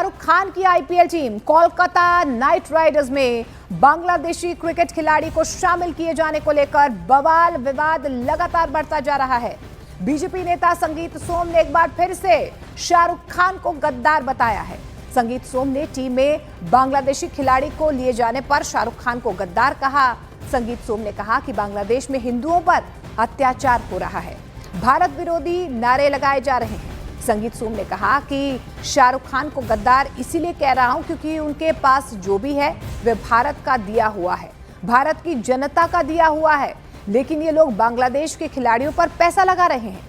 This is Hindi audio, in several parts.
शाहरुख खान की IPL team Kolkata night Riders में बांग्लादेशी क्रिकेट खिलाड़ी को शामिल किए जाने को लेकर बवाल विवाद लगातार बढ़ता जा रहा है। बीजेपी नेता संगीत सोम ने एक बार फिर से शाहरुख खान को गद्दार बताया है। संगीत सोम ने टीम में बांग्लादेशी खिलाड़ी को लिए जाने पर शाहरुख खान को गद्दार कहा। संगीत सोम ने कहा कि बांग्लादेश में हिंदुओं पर अत्याचार हो रहा है, भारत विरोधी नारे लगाए जा रहे हैं। संगीत सोम ने कहा कि शाहरुख खान को गद्दार इसीलिए कह रहा हूं क्योंकि उनके पास जो भी है वह भारत का दिया हुआ है, भारत की जनता का दिया हुआ है, लेकिन ये लोग बांग्लादेश के खिलाड़ियों पर पैसा लगा रहे हैं।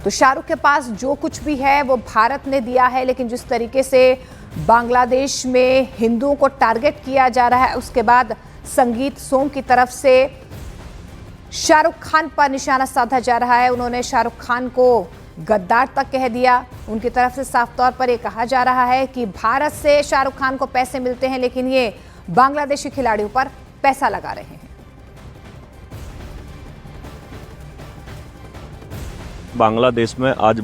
तो शाहरुख के पास जो कुछ भी है वो भारत ने दिया है, लेकिन जिस तरीके से बांग्लादेश में हिंदुओं को टारगेट किया जा रहा है, उसके बाद संगीत सोम की तरफ से शाहरुख खान पर निशाना साधा जा रहा है। उन्होंने शाहरुख खान को गद्दार तक कह दिया। उनकी तरफ से साफ तौर पर यह कहा जा रहा है कि भारत से शाहरुख खान को पैसे मिलते हैं, लेकिन ये बांग्लादेशी खिलाड़ियों पर पैसा लगा रहे हैं। बांग्लादेश में आज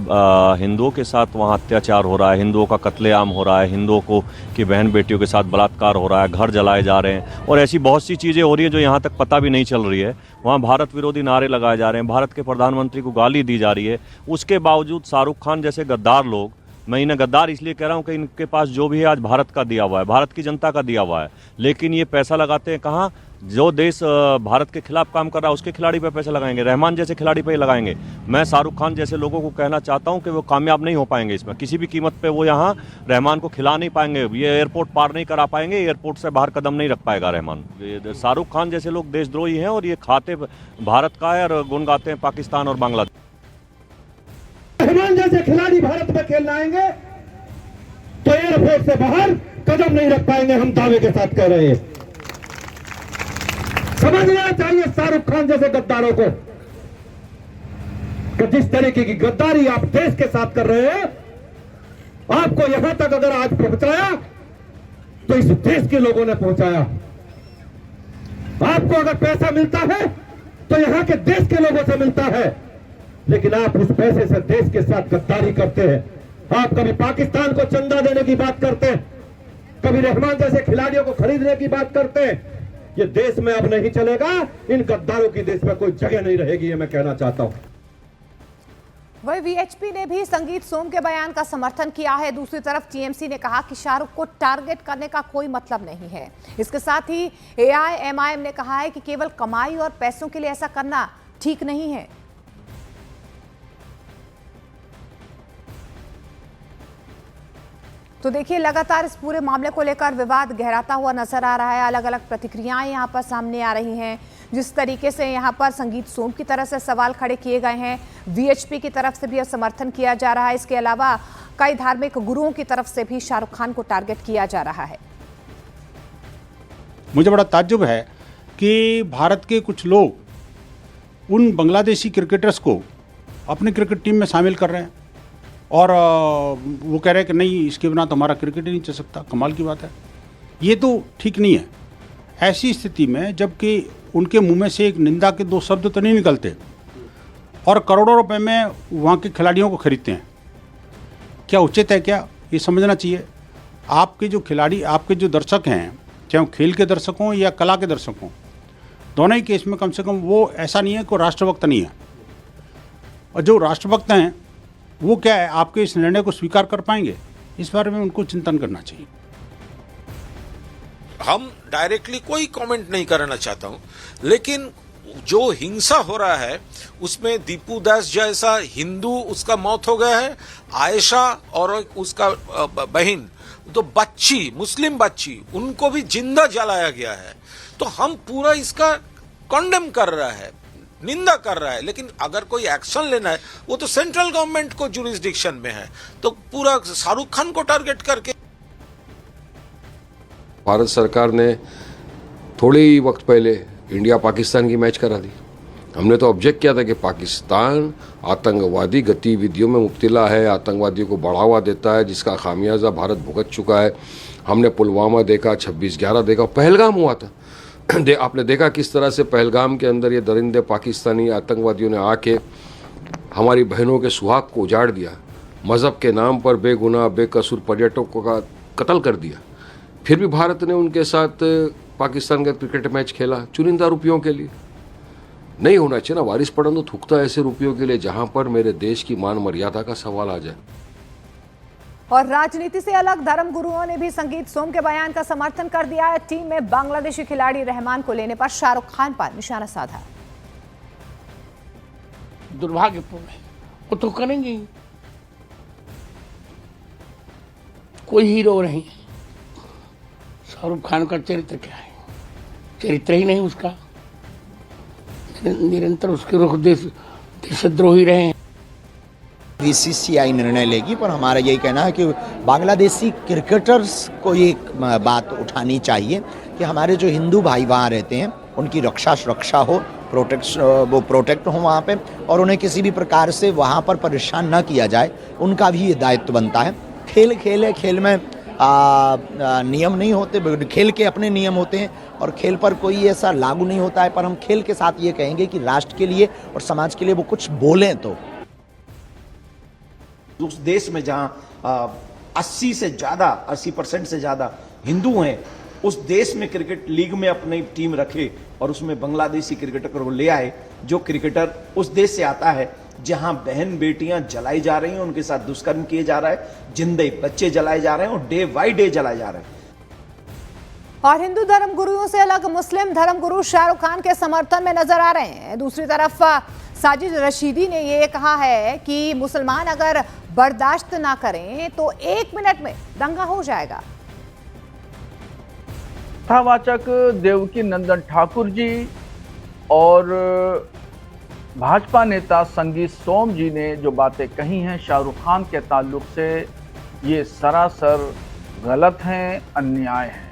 हिंदुओं के साथ वहाँ अत्याचार हो रहा है, हिंदुओं का कत्लेआम हो रहा है, हिंदुओं को की बहन बेटियों के साथ बलात्कार हो रहा है, घर जलाए जा रहे हैं और ऐसी बहुत सी चीज़ें हो रही हैं जो यहाँ तक पता भी नहीं चल रही है। वहाँ भारत विरोधी नारे लगाए जा रहे हैं, भारत के प्रधानमंत्री को गाली दी जा रही है। उसके बावजूद शाहरुख खान जैसे गद्दार लोग, मैं इन्हें गद्दार इसलिए कह रहा हूँ कि इनके पास जो भी है आज भारत का दिया हुआ है, भारत की जनता का दिया हुआ है, लेकिन ये पैसा लगाते हैं कहाँ? जो देश भारत के खिलाफ काम कर रहा है उसके खिलाड़ी पे पैसे लगाएंगे, रहमान जैसे खिलाड़ी पे ही लगाएंगे। मैं शाहरुख खान जैसे लोगों को कहना चाहता हूं कि वो कामयाब नहीं हो पाएंगे इसमें, किसी भी कीमत पे वो यहाँ रहमान को खिला नहीं पाएंगे, ये एयरपोर्ट पार नहीं करा पाएंगे, एयरपोर्ट से बाहर कदम नहीं रख पाएगा रहमान। शाहरुख खान जैसे लोग देशद्रोही हैं और ये खाते भारत का है और गुण गाते हैं पाकिस्तान और बांग्लादेश। रहमान जैसे खिलाड़ी भारत में खेलने आएंगे तो एयरपोर्ट से बाहर कदम नहीं रख पाएंगे, हम दावे के साथ कह रहे हैं। समझना चाहिए शाहरुख खान जैसे गद्दारों को कि जिस तरीके की गद्दारी आप देश के साथ कर रहे हैं, आपको यहां तक अगर आज पहुंचाया तो इस देश के लोगों ने पहुंचाया। आपको अगर पैसा मिलता है तो यहां के देश के लोगों से मिलता है, लेकिन आप उस पैसे से देश के साथ गद्दारी करते हैं। आप कभी पाकिस्तान को चंदा देने की बात करते हैं, कभी रहमान जैसे खिलाड़ियों को खरीदने की बात करते हैं। ये देश में अब नहीं चलेगा, इन गद्दारों की देश में कोई जगह नहीं रहेगी, ये मैं कहना चाहता हूं। वही वीएचपी ने भी संगीत सोम के बयान का समर्थन किया है। दूसरी तरफ टीएमसी ने कहा कि शाहरुख को टारगेट करने का कोई मतलब नहीं है। इसके साथ ही एआईएमआईएम ने कहा है कि केवल कमाई और पैसों के लिए ऐसा करना ठीक नहीं है। तो देखिए, लगातार इस पूरे मामले को लेकर विवाद गहराता हुआ नजर आ रहा है। अलग अलग प्रतिक्रियाएं यहां पर सामने आ रही हैं। जिस तरीके से यहां पर संगीत सोम की तरफ से सवाल खड़े किए गए हैं, वीएचपी की तरफ से भी समर्थन किया जा रहा है। इसके अलावा कई धार्मिक गुरुओं की तरफ से भी शाहरुख खान को टारगेट किया जा रहा है। मुझे बड़ा ताज्जुब है कि भारत के कुछ लोग उन बांग्लादेशी क्रिकेटर्स को अपनी क्रिकेट टीम में शामिल कर रहे हैं और वो कह रहे हैं कि नहीं, इसके बिना तो हमारा क्रिकेट ही नहीं चल सकता। कमाल की बात है, ये तो ठीक नहीं है। ऐसी स्थिति में जबकि उनके मुंह में से एक निंदा के दो शब्द तो नहीं निकलते और करोड़ों रुपए में वहाँ के खिलाड़ियों को खरीदते हैं, क्या उचित है? क्या ये समझना चाहिए। आपके जो खिलाड़ी, आपके जो दर्शक हैं, चाहे वो खेल के दर्शक हों या कला के दर्शक हों, दोनों ही केस में कम से कम वो ऐसा नहीं है कोई राष्ट्रभक्त नहीं है। और जो राष्ट्रभक्त हैं वो क्या है, आपके इस निर्णय को स्वीकार कर पाएंगे? इस बारे में उनको चिंतन करना चाहिए। हम डायरेक्टली कोई कमेंट नहीं करना चाहता हूं, लेकिन जो हिंसा हो रहा है उसमें दीपू दास जैसा हिंदू, उसका मौत हो गया है, आयशा और उसका बहन, तो बच्ची, मुस्लिम बच्ची, उनको भी जिंदा जलाया गया है। तो हम पूरा इसका कंडेम कर रहा है, निंदा कर रहा है, लेकिन अगर कोई एक्शन लेना है वो तो सेंट्रल गवर्नमेंट को जुरिस्डिक्शन में है। तो पूरा शाहरुख खान को टारगेट करके भारत सरकार ने थोड़े ही वक्त पहले इंडिया पाकिस्तान की मैच करा दी। हमने तो ऑब्जेक्ट किया था कि पाकिस्तान आतंकवादी गतिविधियों में मुब्तला है, आतंकवादियों को बढ़ावा देता है, जिसका खामियाजा भारत भुगत चुका है। हमने पुलवामा देखा, 26/11 देखा, पहलगाम हुआ था। आपने देखा किस तरह से पहलगाम के अंदर ये दरिंदे पाकिस्तानी आतंकवादियों ने आके हमारी बहनों के सुहाग को उजाड़ दिया, मज़हब के नाम पर बेगुनाह बेकसूर पर्यटकों का कत्ल कर दिया। फिर भी भारत ने उनके साथ पाकिस्तान का क्रिकेट मैच खेला चुनिंदा रुपयों के लिए। नहीं होना चाहिए ना, वारिस पढ़न तो थूकता ऐसे रुपयों के लिए जहां पर मेरे देश की मान मर्यादा का सवाल आ जाए। और राजनीति से अलग धर्म गुरुओं ने भी संगीत सोम के बयान का समर्थन कर दिया है। टीम में बांग्लादेशी खिलाड़ी रहमान को लेने पर शाहरुख खान पर निशाना साधा। दुर्भाग्यपूर्ण है, वो तो करेंगे ही, कोई हीरो नहीं। शाहरुख खान का चरित्र क्या है? चरित्र ही नहीं उसका, निरंतर उसके रुख देशद्रोही रहे हैं। बीसीसीआई निर्णय लेगी, पर हमारा यही कहना है कि बांग्लादेशी क्रिकेटर्स को ये बात उठानी चाहिए कि हमारे जो हिंदू भाई वहाँ रहते हैं उनकी रक्षा सुरक्षा हो, वो प्रोटेक्ट हो वहाँ पे, और उन्हें किसी भी प्रकार से वहाँ पर परेशान न किया जाए, उनका भी ये दायित्व बनता है। खेल है, खेल में नियम नहीं होते, खेल के अपने नियम होते हैं और खेल पर कोई ऐसा लागू नहीं होता है। पर हम खेल के साथ ये कहेंगे कि राष्ट्र के लिए और समाज के लिए वो कुछ बोलें तो। उस देश में जहां 80% से ज्यादा हिंदू हैं, उस देश में क्रिकेट लीग में अपनी टीम रखे और उसमें बांग्लादेशी क्रिकेटर को ले आए, जो क्रिकेटर उस देश से आता है जहां बहन बेटियां जलाई जा रही हैं, उनके साथ दुष्कर्म किए जा रहा है, जिंदे बच्चे जलाए जा रहे हैं और डे बाई डे जलाए जा रहे हैं। और हिंदू धर्म गुरुओं से अलग मुस्लिम धर्म गुरु शाहरुख खान के समर्थन में नजर आ रहे हैं। दूसरी तरफ साजिद रशीदी ने ये कहा है कि मुसलमान अगर बर्दाश्त ना करें तो 1 मिनट में दंगा हो जाएगा। कथावाचक देवकी नंदन ठाकुर जी और भाजपा नेता संगीत सोम जी ने जो बातें कही हैं शाहरुख खान के ताल्लुक से, ये सरासर गलत हैं, अन्याय है।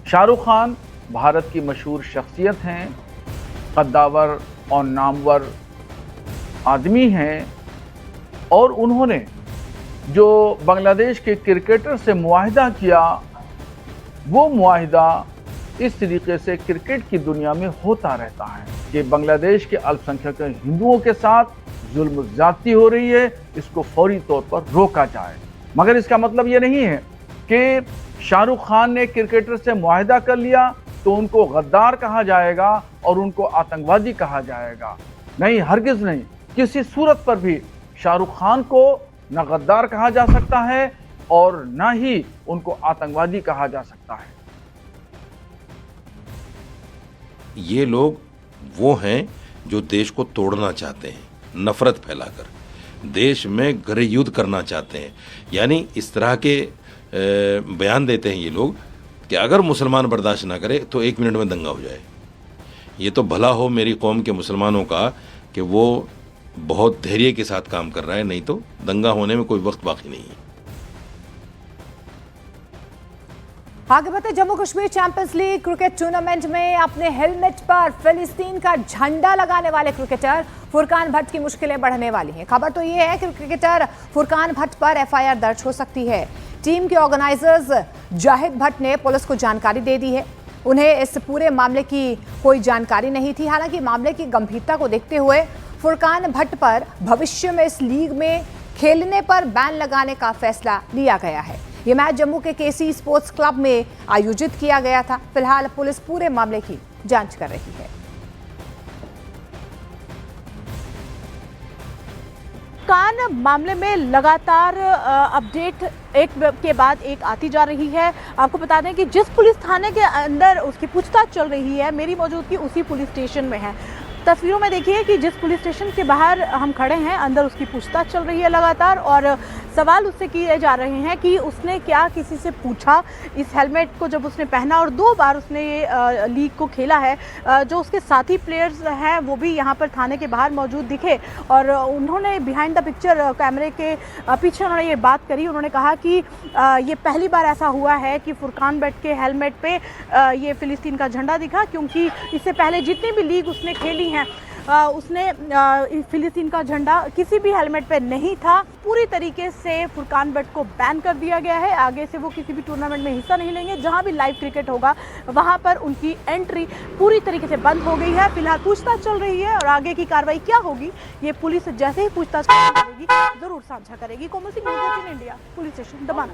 शाहरुख खान भारत की मशहूर शख्सियत हैं, कद्दावर और नामवर आदमी हैं, और उन्होंने जो बांग्लादेश के क्रिकेटर से मुआहिदा किया, वो मुआहिदा इस तरीके से क्रिकेट की दुनिया में होता रहता है कि बांग्लादेश के अल्पसंख्यक हिंदुओं के साथ जुल्म ज्यादती हो रही है, इसको फौरी तौर पर रोका जाए। मगर इसका मतलब ये नहीं है कि शाहरुख खान ने क्रिकेटर से मुआहिदा कर लिया तो उनको गद्दार कहा जाएगा और उनको आतंकवादी कहा जाएगा। नहीं, हरगिज नहीं। किसी सूरत पर भी शाहरुख खान को न गद्दार कहा जा सकता है और न ही उनको आतंकवादी कहा जा सकता है। ये लोग वो हैं जो देश को तोड़ना चाहते हैं, नफरत फैलाकर देश में गृह युद्ध करना चाहते हैं। यानी इस तरह के बयान देते हैं ये लोग कि अगर मुसलमान बर्दाश्त ना करे तो 1 मिनट में दंगा हो जाए। ये तो भला हो मेरी कौम के मुसलमानों का कि वो बहुत धैर्य के साथ काम कर रहा है, नहीं तो दंगा होने में कोई वक्त बाकी नहीं है। आगे बढ़ते, Jammu Kashmir champions league cricket tournament में अपने हेलमेट पर फिलिस्तीन का झंडा लगाने वाले क्रिकेटर फुरकान भट्ट की मुश्किलें बढ़ने वाली हैं। खबर तो ये है कि क्रिकेटर फुरकान भट्ट पर एफआईआर दर्ज हो सकती है। टीम के ऑर्गेनाइजर्स जाहिद भट्ट ने पुलिस को जानकारी दे दी है। उन्हें इस पूरे मामले की कोई जानकारी नहीं थी। हालांकि मामले की गंभीरता को देखते हुए फुरकान भट्ट पर भविष्य में इस लीग में खेलने पर बैन लगाने का फैसला लिया गया है। ये मैच जम्मू के केसी स्पोर्ट्स क्लब में आयोजित किया गया था। फिलहाल पुलिस पूरे मामले की जांच कर रही है। कान मामले में लगातार अपडेट एक के बाद एक आती जा रही है। आपको बता दें कि जिस पुलिस थाने के अंदर उसकी पूछताछ चल रही है, मेरी मौजूदगी उसी पुलिस स्टेशन में है। तस्वीरों में देखिए कि जिस पुलिस स्टेशन के बाहर हम खड़े हैं, अंदर उसकी पूछताछ चल रही है लगातार, और सवाल उससे किए जा रहे हैं कि उसने क्या किसी से पूछा इस हेलमेट को जब उसने पहना, और 2 बार उसने ये लीग को खेला है। जो उसके साथी प्लेयर्स हैं वो भी यहाँ पर थाने के बाहर मौजूद दिखे और उन्होंने बिहाइंड द पिक्चर कैमरे के पीछे उन्होंने ये बात करी। उन्होंने कहा कि ये पहली बार ऐसा हुआ है कि फुरकान भट्ट के हेलमेट पे ये फिलिस्तीन का झंडा दिखा, क्योंकि इससे पहले जितनी भी लीग उसने खेली हैं उसने फिलिस्तीन का झंडा किसी भी हेलमेट पे नहीं था। पूरी तरीके से फुरकान बट को बैन कर दिया गया है। आगे से वो किसी भी टूर्नामेंट में हिस्सा नहीं लेंगे। जहां भी लाइव क्रिकेट होगा वहां पर उनकी एंट्री पूरी तरीके से बंद हो गई है। फिलहाल पूछताछ चल रही है और आगे की कार्रवाई क्या होगी ये पुलिस जैसे ही पूछताछ करेगी जरूर साझा करेगी। Komal Singh, news 18 India, police station Damana.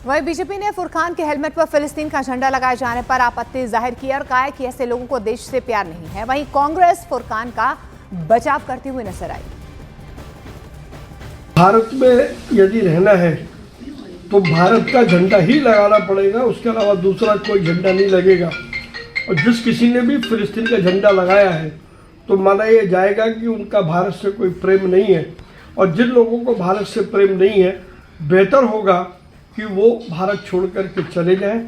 वहीं बीजेपी ने फुरकान के हेलमेट पर फिलिस्तीन का झंडा लगाए जाने पर आपत्ति जाहिर की और कहा है कि ऐसे लोगों को देश से प्यार नहीं है। वहीं कांग्रेस फुरकान का बचाव करती हुई नजर आई। भारत में यदि रहना है तो भारत का झंडा ही लगाना पड़ेगा, उसके अलावा दूसरा कोई झंडा नहीं लगेगा। और जिस किसी ने भी फिलिस्तीन का झंडा लगाया है तो माना यह जाएगा कि उनका भारत से कोई प्रेम नहीं है। और जिन लोगों को भारत से प्रेम नहीं है, बेहतर होगा कि वो भारत छोड़ कर के चले जाएं।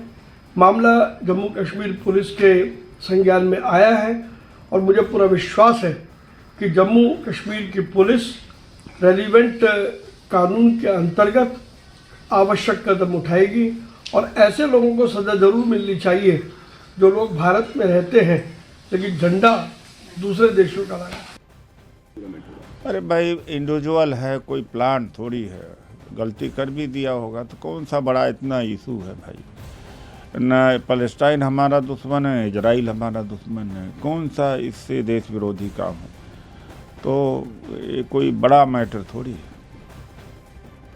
मामला जम्मू कश्मीर पुलिस के संज्ञान में आया है और मुझे पूरा विश्वास है कि जम्मू कश्मीर की पुलिस रेलिवेंट कानून के अंतर्गत आवश्यक कदम उठाएगी और ऐसे लोगों को सज़ा ज़रूर मिलनी चाहिए जो लोग भारत में रहते हैं लेकिन झंडा दूसरे देशों का लगा। अरे भाई, इंडिविजुअल है, कोई प्लान थोड़ी है। गलती कर भी दिया होगा तो कौन सा बड़ा इतना इशू है भाई। न पैलेस्टाइन हमारा दुश्मन है, इजराइल हमारा दुश्मन है, कौन सा इससे देश विरोधी काम है। तो ये कोई बड़ा मैटर थोड़ी है।